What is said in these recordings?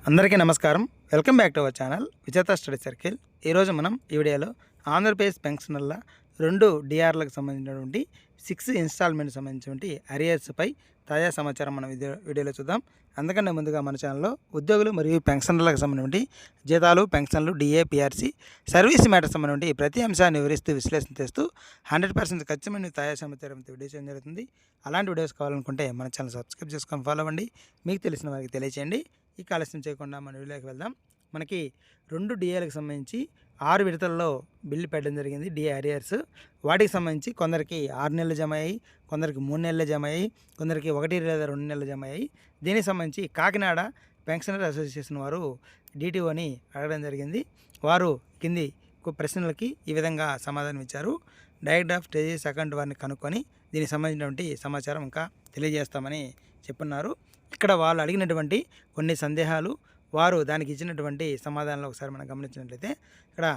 అందరికీ నమస్కారం. Welcome back to our channel విజేత స్టడీ సర్కిల్. ఈరోజు మనం ఈ వీడియోలో ఆంధ్రప్రదేశ్ పెన్షనర్ల 2 డిఆర్లకు సంబంధించినటువంటి 6 ఇన్స్టాల్మెంట్ సంబంధించినటువంటి అరియర్స్పై తాజా సమాచారం మనం వీడియోలో చూద్దాం. అందుకనే ముందుగా మన ఛానల్లో ఉద్యోగులు మరియు పెన్షనర్లకు సంబంధించి జీతాలు, పెన్షన్లు, డిఏ, పిఆర్సీ, సర్వీస్ మ్యాటర్స్ సంబంధించి ప్రతి అంశాన్ని వివరిస్తూ విశ్లేషణ చేస్తూ 100% ఖచ్చితమైన తాజా సమాచారంతో వీడియో చేయడం జరుగుతుంది. అలాంటి వీడియోస్ కావాలనుకుంటే మన ఛానల్ సబ్స్క్రైబ్ చేసుకొని ఫాలో అవ్వండి. మీకు తెలిసిన వారికి తెలియచేయండి. ఈ ఆలస్యం చేయకుండా మన వీడియోకి వెళ్దాం. మనకి 2 డిఏలకు సంబంధించి 6 విడతల్లో బిల్లు పెట్టడం జరిగింది. డిఏ అరియర్స్ వాటికి సంబంధించి కొందరికి 6 నెలలు జమ అయ్యాయి, కొందరికి 3 నెలలు జమ అయ్యాయి, కొందరికి 1 లేదా 2 నెలలు జమ అయ్యాయి. దీనికి సంబంధించి కాకినాడ పెన్షనర్ అసోసియేషన్ వారు డిటిఓని అడగడం జరిగింది. వారు కింది ప్రశ్నలకి ఈ విధంగా సమాధానం ఇచ్చారు. డైరెక్ట్ ఆఫ్ స్టేజెస్ అకౌంట్ వారిని కనుక్కొని దీనికి సంబంధించినటువంటి సమాచారం ఇంకా తెలియజేస్తామని చెప్పున్నారు. ఇక్కడ వాళ్ళు అడిగినటువంటి కొన్ని సందేహాలు, వారు దానికి ఇచ్చినటువంటి సమాధానాలు ఒకసారి మనం గమనించినట్లయితే ఇక్కడ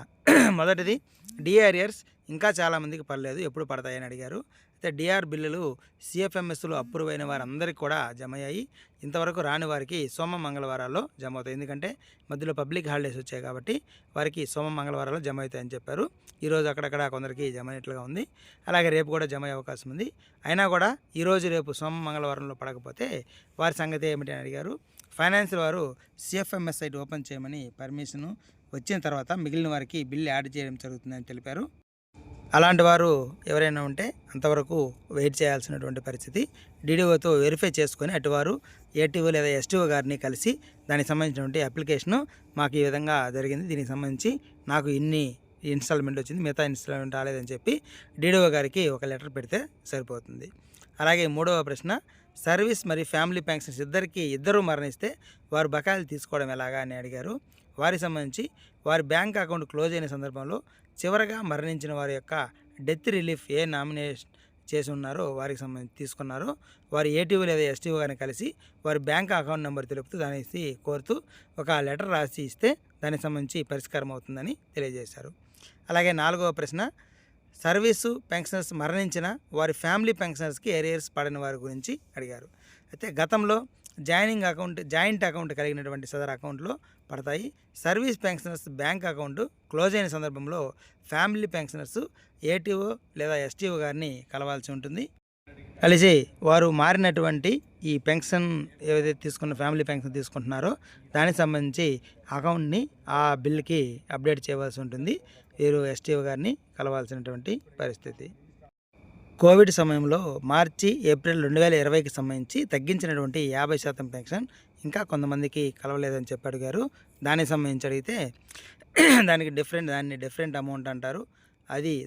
మొదటిది డిఏ అరియర్స్ ఇంకా చాలామందికి పడలేదు, ఎప్పుడు పడతాయని అడిగారు. అయితే డిఆర్ బిల్లులు సిఎఫ్ఎంఎస్లో అప్రూవ్ అయిన వారందరికీ కూడా జమ అయ్యాయి. ఇంతవరకు రాని వారికి సోమ మంగళవారాల్లో జమ అవుతాయి. ఎందుకంటే మధ్యలో పబ్లిక్ హాలిడేస్ వచ్చాయి కాబట్టి వారికి సోమ మంగళవారాల్లో జమ అవుతాయని చెప్పారు. ఈరోజు అక్కడక్కడ కొందరికి జమ అయినట్లుగా ఉంది. అలాగే రేపు కూడా జమ అయ్యే అవకాశం ఉంది. అయినా కూడా ఈరోజు రేపు సోమ మంగళవారంలో పడకపోతే వారి సంగతి ఏమిటి అని అడిగారు. ఫైనాన్షియల్ వారు సిఎఫ్ఎంఎస్ సైట్ ఓపెన్ చేయమని పర్మిషన్ వచ్చిన తర్వాత మిగిలిన వారికి బిల్లు యాడ్ చేయడం జరుగుతుందని తెలిపారు. అలాంటి వారు ఎవరైనా ఉంటే అంతవరకు వెయిట్ చేయాల్సినటువంటి పరిస్థితి. డీడీఓతో వెరిఫై చేసుకొని అటువారు ఏటీఓ లేదా ఎస్టీఓ గారిని కలిసి దానికి సంబంధించినటువంటి అప్లికేషను మాకు ఈ విధంగా జరిగింది, దీనికి సంబంధించి నాకు ఇన్ని ఇన్స్టాల్మెంట్ వచ్చింది, మిగతా ఇన్స్టాల్మెంట్ రాలేదని చెప్పి డీడీఓ గారికి ఒక లెటర్ పెడితే సరిపోతుంది. అలాగే మూడవ ప్రశ్న, సర్వీస్ మరియు ఫ్యామిలీ పెన్షన్స్ ఇద్దరు మరణిస్తే వారు బకాయిలు తీసుకోవడం ఎలాగా అని అడిగారు. వారికి సంబంధించి వారి బ్యాంక్ అకౌంట్ క్లోజ్ అయిన సందర్భంలో చివరగా మరణించిన వారి యొక్క డెత్ రిలీఫ్ ఏ నామినేషన్ చేసి ఉన్నారో వారికి సంబంధించి తీసుకున్నారో వారి ఏటీఓ లేదా ఎస్టీఓ గారిని కలిసి వారి బ్యాంక్ అకౌంట్ నెంబర్ తెలుపుతూ దానికి కోరుతూ ఒక లెటర్ రాసి ఇస్తే దానికి సంబంధించి పరిష్కారం అవుతుందని తెలియజేశారు. అలాగే నాలుగవ ప్రశ్న, సర్వీసు పెన్షనర్స్ మరణించిన వారి ఫ్యామిలీ పెన్షనర్స్కి ఏరియర్స్ పడిన వారి గురించి అడిగారు. అయితే గతంలో జాయింట్ అకౌంట్ కలిగినటువంటి సదర్ అకౌంట్లో పడతాయి. Service pensioners bank account close అయిన సందర్భంలో ఫ్యామిలీ పెన్షనర్స్ ఏటీఓ లేదా ఎస్టీఓ గారిని కలవాల్సి ఉంటుంది. కలిసి వారు మారినటువంటి ఈ పెన్షన్ ఏదైతే తీసుకున్న ఫ్యామిలీ పెన్షన్ తీసుకుంటున్నారో దానికి సంబంధించి అకౌంట్ని ఆ బిల్కి అప్డేట్ చేయవలసి ఉంటుంది. వీరు ఎస్టీఓ గారిని కలవాల్సినటువంటి పరిస్థితి. కోవిడ్ సమయంలో మార్చి, ఏప్రిల్ 2020కి సంబంధించి తగ్గించినటువంటి 50% పెన్షన్ ఇంకా కొంతమందికి కలవలేదని చెప్పి అడిగారు. దానికి సంబంధించి అడిగితే దాన్ని డిఫరెంట్ అమౌంట్ అంటారు.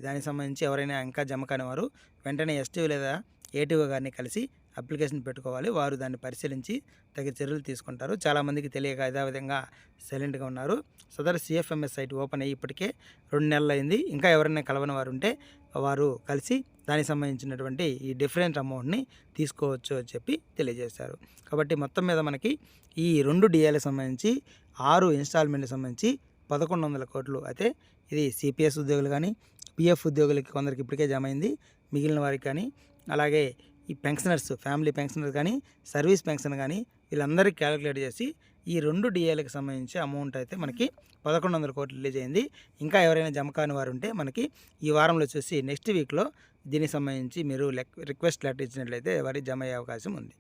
దానికి సంబంధించి ఎవరైనా ఇంకా జమ కానివారు వెంటనే ఎస్టీఓ లేదా ఏటీఓ గారిని కలిసి అప్లికేషన్ పెట్టుకోవాలి. వారు దాన్ని పరిశీలించి తగిన చర్యలు తీసుకుంటారు. చాలామందికి తెలియక యథావిధంగా సైలెంట్గా ఉన్నారు. సదరు సిఎఫ్ఎంఎస్ సైట్ ఓపెన్ అయ్యి ఇప్పటికే 2 నెలలు అయింది. ఇంకా ఎవరైనా కలవని వారు ఉంటే వారు కలిసి దానికి సంబంధించినటువంటి ఈ డిఫరెంట్ అమౌంట్ని తీసుకోవచ్చు అని చెప్పి తెలియజేశారు. కాబట్టి మొత్తం మీద మనకి ఈ 2 డిఏలకు సంబంధించి 6 ఇన్స్టాల్మెంట్కి సంబంధించి 1100 కోట్లు. అయితే ఇది సిపిఎస్ ఉద్యోగులు కానీ, పిఎఫ్ ఉద్యోగులకి కొందరికి ఇప్పటికే జమ అయింది, మిగిలిన వారికి కానీ, అలాగే ఈ పెన్షనర్స్ ఫ్యామిలీ పెన్షనర్ కానీ, సర్వీస్ పెన్షన్ కానీ వీళ్ళందరికీ క్యాలిక్యులేట్ చేసి ఈ 2 డిఏలకు సంబంధించి అమౌంట్ అయితే మనకి 1100 కోట్లు రిలీజ్ అయింది. ఇంకా ఎవరైనా జమ కాని వారు ఉంటే మనకి ఈ వారంలో చూసి నెక్స్ట్ వీక్లో దీనికి సంబంధించి మీరు రిక్వెస్ట్ లెటర్ ఇచ్చినట్లయితే వారికి జమ అయ్యే అవకాశం ఉంది.